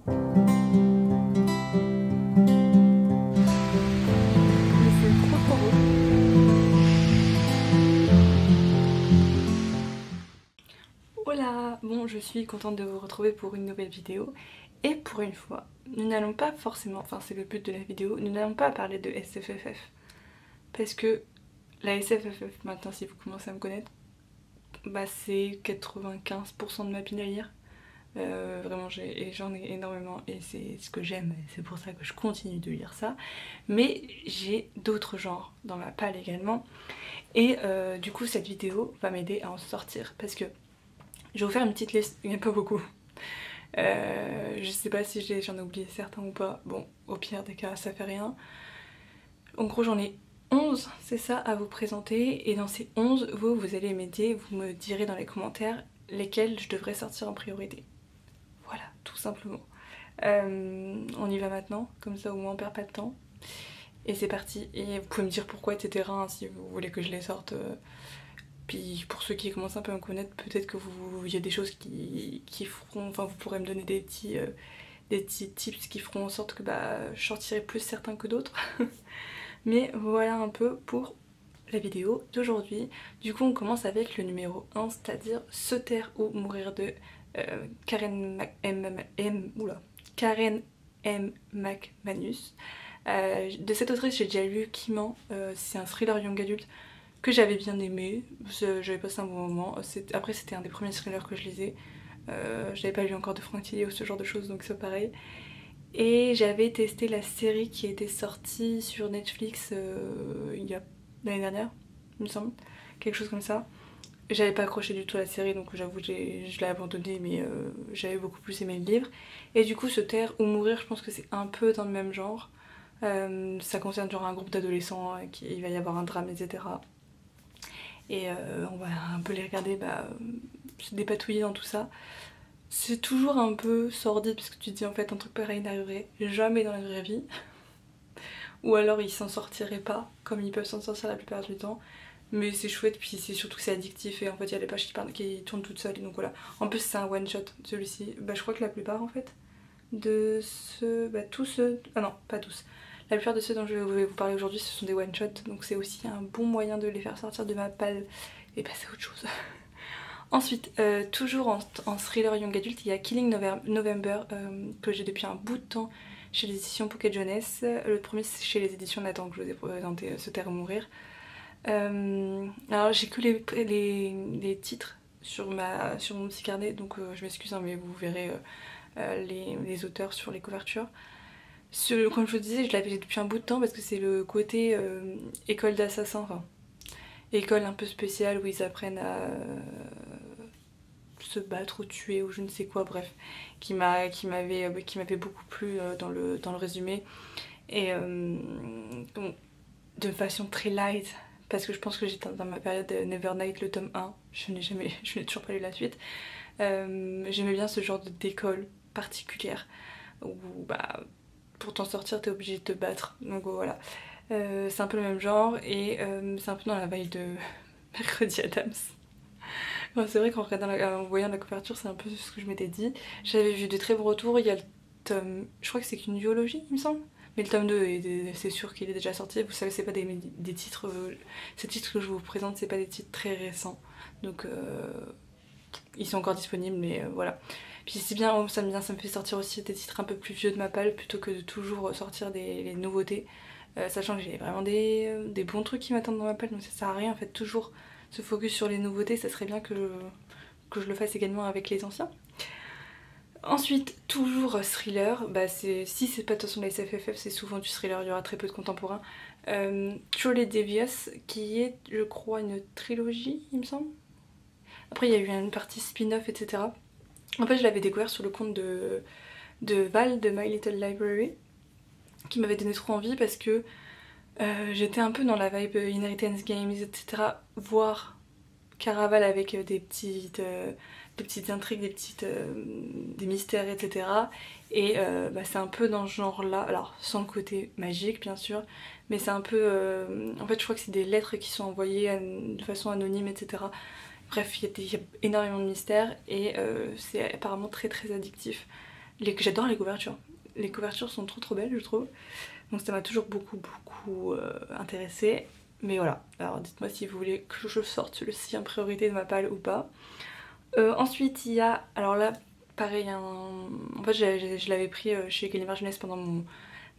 Mais c'est trop trop beau. Hola! Bon, je suis contente de vous retrouver pour une nouvelle vidéo. Et pour une fois, nous n'allons pas forcément, enfin c'est le but de la vidéo, nous n'allons pas parler de SFFF. Parce que la SFFF, maintenant si vous commencez à me connaître, bah c'est 95% de ma pile à lire. Vraiment j'en ai énormément et c'est ce que j'aime, c'est pour ça que je continue de lire ça. Mais j'ai d'autres genres dans ma palle également. Et du coup cette vidéo va m'aider à en sortir parce que je vais vous faire une petite liste, il n'y en a pas beaucoup. Je sais pas si j'en ai oublié certains ou pas, bon au pire des cas ça fait rien. En gros j'en ai 11, c'est ça, à vous présenter, et dans ces 11, vous allez m'aider, vous me direz dans les commentaires lesquels je devrais sortir en priorité. Voilà, tout simplement. On y va maintenant, comme ça au moins on perd pas de temps. Et c'est parti, et vous pouvez me dire pourquoi, etc. hein, si vous voulez que je les sorte. Puis pour ceux qui commencent un peu à me connaître, peut-être que il y a des choses qui feront, enfin vous pourrez me donner des petits tips qui feront en sorte que je sortirai plus certains que d'autres. Mais voilà un peu pour la vidéo d'aujourd'hui. Du coup on commence avec le numéro 1, c'est-à-dire Se taire ou mourir de Karen M. McManus. De cette autrice j'ai déjà lu Kiman, c'est un thriller young adulte que j'avais bien aimé, j'avais passé un bon moment. Après c'était un des premiers thrillers que je lisais. J'avais pas lu encore de Frank Tilly ou ce genre de choses donc c'est pareil. Et j'avais testé la série qui était sortie sur Netflix il y a l'année dernière, il me semble, quelque chose comme ça. J'avais pas accroché du tout à la série donc j'avoue je l'ai abandonné, mais j'avais beaucoup plus aimé le livre. Et du coup Se taire ou mourir, je pense que c'est un peu dans le même genre. Ça concerne genre un groupe d'adolescents, il va y avoir un drame, etc. Et on va un peu les regarder se dépatouiller dans tout ça. C'est toujours un peu sordide parce que tu te dis en fait un truc pareil n'arriverait jamais dans la vraie vie. Ou alors ils s'en sortiraient pas comme ils peuvent s'en sortir la plupart du temps. Mais c'est chouette, puis c'est surtout que c'est addictif et en fait il y a les pages qui tournent toutes seules. Donc voilà. En plus c'est un one shot celui-ci. Je crois que la plupart en fait de ceux. Tous ceux. Ah non, pas tous. La plupart de ceux dont je vais vous parler aujourd'hui ce sont des one shots. Donc c'est aussi un bon moyen de les faire sortir de ma palle et passer à autre chose. Ensuite, toujours en thriller young adulte, il y a Killing November que j'ai depuis un bout de temps chez les éditions Pocket Jeunesse. Le premier c'est chez les éditions Nathan que je vous ai présenté, Se taire ou mourir. Alors j'ai que les titres sur mon petit carnet, donc je m'excuse hein, mais vous verrez les auteurs sur les couvertures. Comme je vous disais, je l'avais depuis un bout de temps parce que c'est le côté école d'assassins, enfin école un peu spéciale où ils apprennent à se battre ou tuer ou je ne sais quoi, bref, qui m'avait beaucoup plu dans le résumé. Et donc, de façon très light, parce que je pense que j'étais dans ma période de Nevernight, le tome 1, je n'ai toujours pas lu la suite. J'aimais bien ce genre d'école particulière où pour t'en sortir t'es obligé de te battre, donc voilà. C'est un peu le même genre et c'est un peu dans la veille de Mercredi Adams. Ouais, c'est vrai qu'en en voyant la couverture, c'est un peu ce que je m'étais dit. J'avais vu de très bons retours. Il y a le tome. Je crois que c'est qu'une duologie, il me semble. Mais le tome 2, c'est sûr qu'il est déjà sorti. Vous savez, c'est pas des titres. Ces titres que je vous présente, c'est pas des titres très récents. Donc, ils sont encore disponibles, mais voilà. Puis c'est bien, ça me fait sortir aussi des titres un peu plus vieux de ma palle plutôt que de toujours sortir les nouveautés. Sachant que j'ai vraiment des bons trucs qui m'attendent dans ma palle, donc ça sert à rien en fait, toujours se focus sur les nouveautés, ça serait bien que je le fasse également avec les anciens. Ensuite, toujours thriller, si c'est pas de toute façon de la SFFF, c'est souvent du thriller, il y aura très peu de contemporain. Truly Devious, qui est, je crois, une trilogie, il me semble. Après, il y a eu une partie spin-off, etc. En fait, je l'avais découvert sur le compte de Val de My Little Library, qui m'avait donné trop envie parce que j'étais un peu dans la vibe Inheritance Games, etc. Voire Caraval avec des petites intrigues, des mystères, etc. Et c'est un peu dans ce genre-là, alors sans le côté magique bien sûr, mais c'est un peu... en fait je crois que c'est des lettres qui sont envoyées de façon anonyme, etc. Bref, il y a énormément de mystères et c'est apparemment très très addictif. J'adore les couvertures. Les couvertures sont trop belles, je trouve. Donc ça m'a toujours beaucoup intéressée. Mais voilà, alors dites-moi si vous voulez que je sorte celui-ci en priorité de ma palle ou pas. Ensuite il y a, alors là pareil, en fait je l'avais pris chez Gallimard Jeunesse pendant mon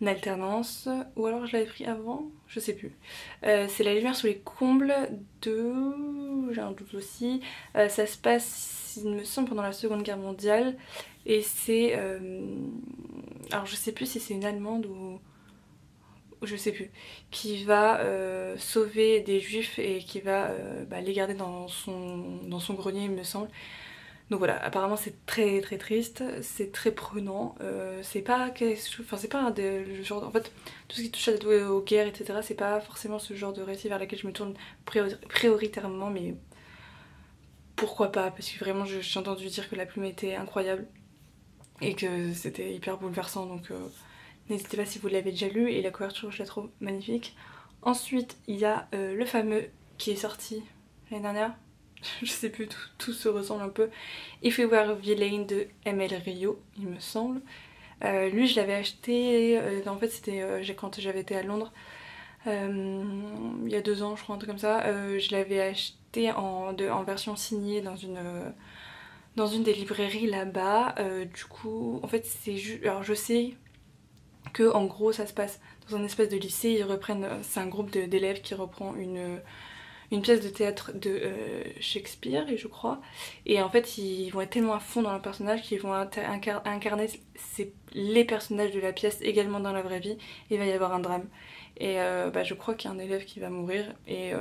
alternance, ou alors je l'avais pris avant, je sais plus. C'est La lumière sous les combles de... j'ai un doute aussi. Ça se passe, il me semble, pendant la Seconde Guerre mondiale. Et c'est... alors je sais plus si c'est une Allemande ou... je sais plus. Qui va sauver des juifs et qui va les garder dans son grenier, il me semble. Donc voilà, apparemment c'est très triste, c'est très prenant, c'est pas c'est pas le genre en fait tout ce qui touche aux guerres etc, c'est pas forcément ce genre de récit vers lequel je me tourne prioritairement, mais pourquoi pas, parce que vraiment j'ai entendu dire que la plume était incroyable et que c'était hyper bouleversant, donc n'hésitez pas si vous l'avez déjà lu, et la couverture je la trouve magnifique. Ensuite il y a le fameux qui est sorti l'année dernière, je sais plus, tout se ressemble un peu. If We Were Villain de ML Rio, il me semble. Lui je l'avais acheté, en fait c'était quand j'avais été à Londres, il y a 2 ans je crois, un truc comme ça. Je l'avais acheté en version signée dans une des librairies là-bas. Du coup en fait c'est juste, alors je sais que en gros ça se passe dans un espèce de lycée, ils reprennent, c'est un groupe d'élèves qui reprend une pièce de théâtre de Shakespeare, et je crois. Et en fait, ils vont être tellement à fond dans leur personnage qu'ils vont incarner les personnages de la pièce également dans la vraie vie. Et il va y avoir un drame. Et je crois qu'il y a un élève qui va mourir. Et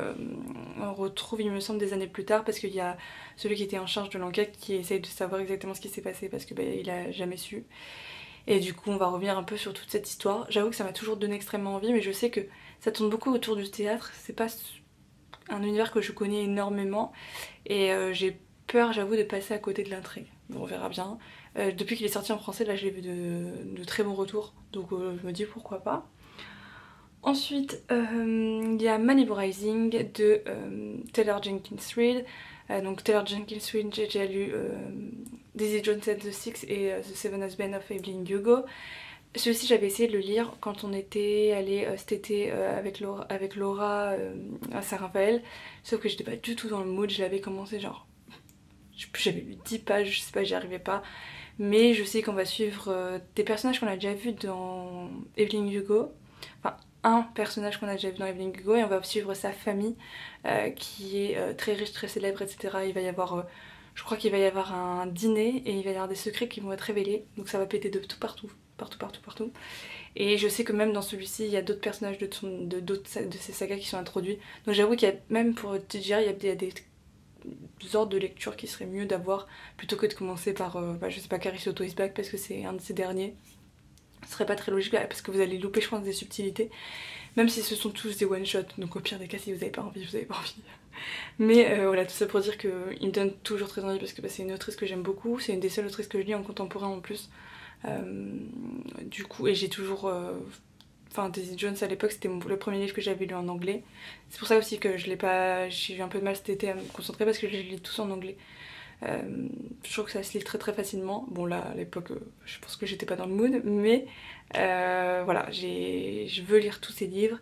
on retrouve, il me semble, des années plus tard, parce qu'il y a celui qui était en charge de l'enquête qui essaye de savoir exactement ce qui s'est passé, parce que il a jamais su. Et du coup, on va revenir un peu sur toute cette histoire. J'avoue que ça m'a toujours donné extrêmement envie, mais je sais que ça tourne beaucoup autour du théâtre. C'est pas un univers que je connais énormément, et j'ai peur, j'avoue, de passer à côté de l'intrigue. Bon, on verra bien. Depuis qu'il est sorti en français, là j'ai vu de très bons retours, donc je me dis pourquoi pas. Ensuite, il y a Malibu Rising de Taylor Jenkins Reid. Donc Taylor Jenkins Reid, j'ai déjà lu Daisy Jones and the Six et The Seven Husbands of Evelyn Hugo. Celui-ci j'avais essayé de le lire quand on était allé cet été avec Laura à Saint-Raphaël, sauf que j'étais pas du tout dans le mood, je l'avais commencé genre, j'avais lu 10 pages, je sais pas, j'y arrivais pas, mais je sais qu'on va suivre des personnages qu'on a déjà vus dans Evelyn Hugo, enfin un personnage qu'on a déjà vu dans Evelyn Hugo, et on va suivre sa famille qui est très riche, très célèbre, etc. Il va y avoir... je crois qu'il va y avoir un dîner et il va y avoir des secrets qui vont être révélés, donc ça va péter de tout partout. Et je sais que même dans celui-ci, il y a d'autres personnages de ces sagas qui sont introduits. Donc j'avoue qu'il y a, même pour te dire, il y a des ordres de lecture qui seraient mieux d'avoir plutôt que de commencer par, je sais pas, Carisotto is Back, parce que c'est un de ces derniers. Ce serait pas très logique parce que vous allez louper, je pense, des subtilités. Même si ce sont tous des one-shots, donc au pire des cas, si vous avez pas envie, vous avez pas envie. Mais voilà, tout ça pour dire qu'il me donne toujours très envie, parce que c'est une autrice que j'aime beaucoup, c'est une des seules autrices que je lis en contemporain en plus. Du coup, et j'ai toujours... Enfin, Daisy Jones à l'époque, c'était le premier livre que j'avais lu en anglais. C'est pour ça aussi que je l'ai pas... j'ai eu un peu de mal cet été à me concentrer, parce que je les lis tous en anglais. Je trouve que ça se lit très facilement. Bon là, à l'époque, je pense que j'étais pas dans le mood, mais voilà, je veux lire tous ces livres.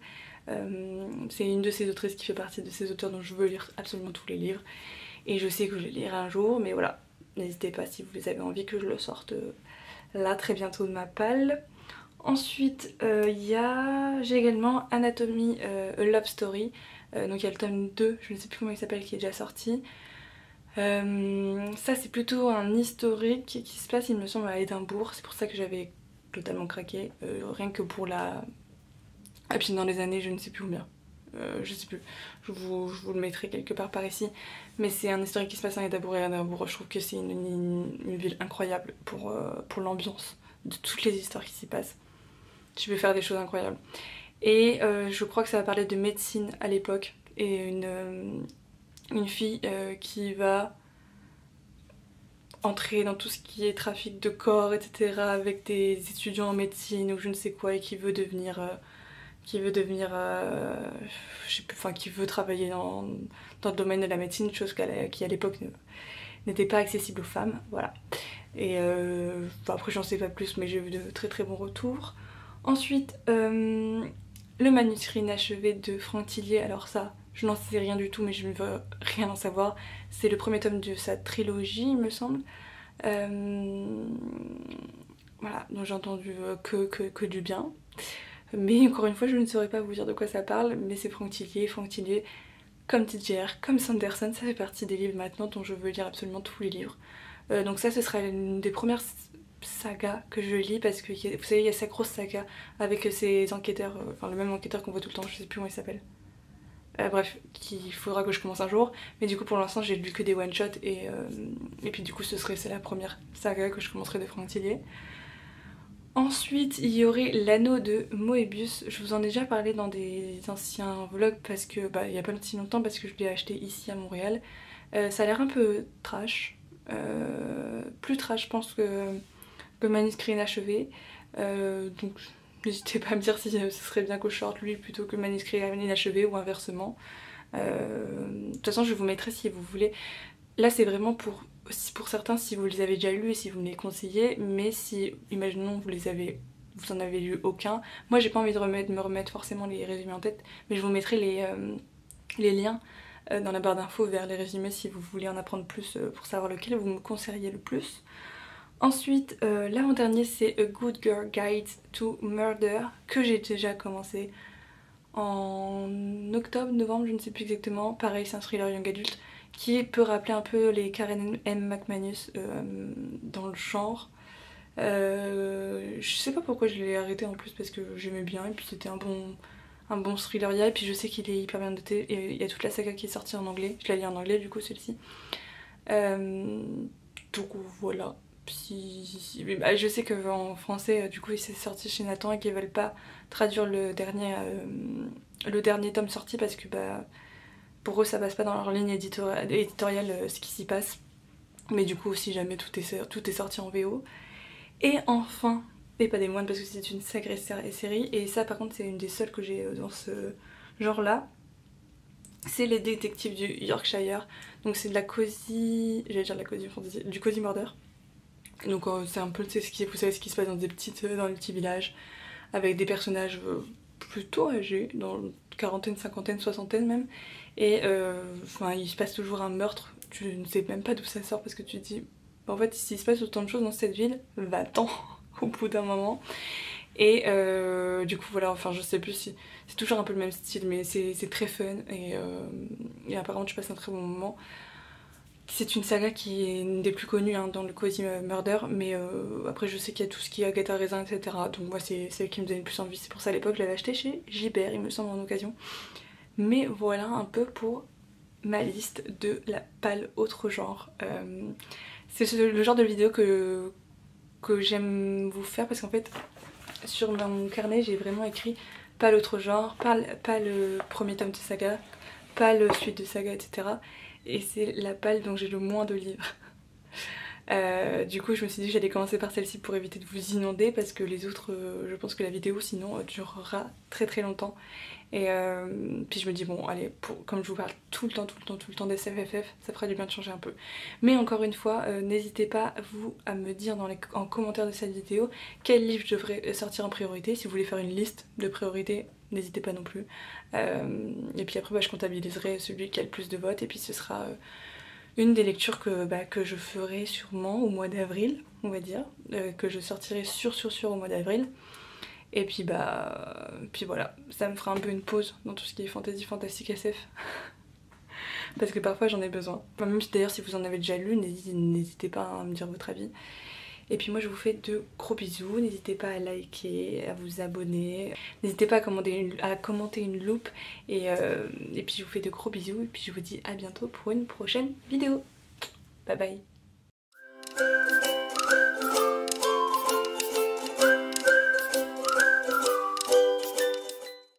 C'est une de ces autrices qui fait partie de ces auteurs dont je veux lire absolument tous les livres. Et je sais que je les lirai un jour, mais voilà, n'hésitez pas si vous avez envie que je le sorte là très bientôt de ma palle. Ensuite, j'ai également Anatomy A Love Story. Donc il y a le tome 2, je ne sais plus comment il s'appelle, qui est déjà sorti. Ça c'est plutôt un historique qui se passe, il me semble, à Édimbourg. C'est pour ça que j'avais totalement craqué, rien que pour la... Et puis dans les années, je ne sais plus combien. Je sais plus, je vous le mettrai quelque part par ici. Mais c'est un historique qui se passe à Édimbourg, et Édimbourg, je trouve que c'est une ville incroyable pour l'ambiance de toutes les histoires qui s'y passent. Tu peux faire des choses incroyables. Et je crois que ça va parler de médecine à l'époque, et une fille qui va entrer dans tout ce qui est trafic de corps, etc. avec des étudiants en médecine ou je ne sais quoi, et qui veut devenir... je sais plus, enfin qui veut travailler dans le domaine de la médecine, chose qui à l'époque n'était pas accessible aux femmes, voilà. Et après j'en sais pas plus, mais j'ai eu de très très bons retours. Ensuite, le manuscrit inachevé de Franck Tillier, alors ça, je n'en sais rien du tout, mais je ne veux rien en savoir. C'est le premier tome de sa trilogie, il me semble. Voilà, donc j'ai entendu que du bien. Mais encore une fois, je ne saurais pas vous dire de quoi ça parle, mais c'est Franck Tillier. Franck Tillier, comme TJR, comme Sanderson, ça fait partie des livres maintenant dont je veux lire absolument tous les livres. Donc ça, ce sera une des premières sagas que je lis, parce que vous savez, il y a sa grosse saga avec ces enquêteurs, enfin le même enquêteur qu'on voit tout le temps, je sais plus comment il s'appelle. Bref, qu'il faudra que je commence un jour, mais du coup pour l'instant j'ai lu que des one-shots et puis du coup c'est la première saga que je commencerai de Franck Tillier. Ensuite il y aurait l'anneau de Moebius, je vous en ai déjà parlé dans des anciens vlogs parce que il y a pas si longtemps, parce que je l'ai acheté ici à Montréal. Ça a l'air un peu trash, plus trash je pense que manuscrit inachevé, donc n'hésitez pas à me dire si ce serait bien que je sorte lui plutôt que manuscrit inachevé ou inversement. De toute façon je vous mettrai si vous voulez. Là c'est vraiment pour certains si vous les avez déjà lus et si vous me les conseillez, mais si, imaginons vous en avez lu aucun, moi j'ai pas envie de me remettre forcément les résumés en tête, mais je vous mettrai les liens dans la barre d'infos vers les résumés si vous voulez en apprendre plus pour savoir lequel vous me conseilleriez le plus. Ensuite, l'avant-dernier c'est A Good Girl Guide to Murder, que j'ai déjà commencé en octobre, novembre, je ne sais plus exactement. Pareil, c'est un thriller young adulte qui peut rappeler un peu les Karen M. McManus dans le genre. Je sais pas pourquoi je l'ai arrêté en plus, parce que j'aimais bien et puis c'était un bon thriller. Et puis je sais qu'il est hyper bien noté et il y a toute la saga qui est sortie en anglais. Je l'ai lu en anglais du coup celle-ci. Donc voilà. Je sais qu'en français du coup il s'est sorti chez Nathan et qu'ils veulent pas traduire le dernier tome sorti parce que pour eux ça passe pas dans leur ligne éditoriale ce qui s'y passe. Mais du coup si jamais tout est sorti en VO. Et enfin, et pas des moines parce que c'est une sacrée série, et ça par contre c'est une des seules que j'ai dans ce genre là, c'est Les Détectives du Yorkshire. Donc c'est de la cozy, j'allais dire de la cozy fantasy, du cozy murder. Donc c'est un peu, vous savez ce qui se passe dans les petits villages, avec des personnages plutôt âgés, dans quarantaine, cinquantaine, soixantaine même. Et il se passe toujours un meurtre, tu ne sais même pas d'où ça sort parce que tu te dis, en fait s'il se passe autant de choses dans cette ville, va-t'en au bout d'un moment. Et du coup voilà, enfin je sais plus si c'est toujours un peu le même style, mais c'est très fun et apparemment tu passes un très bon moment. C'est une saga qui est une des plus connues dans le cozy murder, mais après je sais qu'il y a tout ce qui est Agatha Raisin, etc. Donc moi c'est celle qui me donnait le plus envie, c'est pour ça à l'époque je l'avais acheté chez Gibert il me semble en occasion. Mais voilà un peu pour ma liste de la pâle autre genre. C'est le genre de vidéo que j'aime vous faire parce qu'en fait sur mon carnet j'ai vraiment écrit pas l'autre genre, pas le premier tome de saga, pas le suite de saga, etc. Et c'est la palle dont j'ai le moins de livres. Du coup je me suis dit que j'allais commencer par celle-ci pour éviter de vous inonder, parce que les autres, je pense que la vidéo sinon durera très très longtemps. Et puis je me dis bon allez, comme je vous parle tout le temps des SFFF, ça fera du bien de changer un peu. Mais encore une fois, n'hésitez pas à me dire en commentaire de cette vidéo quel livre je devrais sortir en priorité. Si vous voulez faire une liste de priorités, n'hésitez pas non plus. Et puis après je comptabiliserai celui qui a le plus de votes, et puis ce sera une des lectures que je ferai sûrement au mois d'avril, on va dire, que je sortirai sûr au mois d'avril. Et puis puis voilà, ça me fera un peu une pause dans tout ce qui est fantasy, fantastique, SF. Parce que parfois j'en ai besoin. Enfin, même d'ailleurs si vous en avez déjà lu, n'hésitez pas à me dire votre avis. Et puis moi je vous fais de gros bisous, n'hésitez pas à liker, à vous abonner, n'hésitez pas à commenter une loupe, et puis je vous fais de gros bisous, et puis je vous dis à bientôt pour une prochaine vidéo. Bye bye.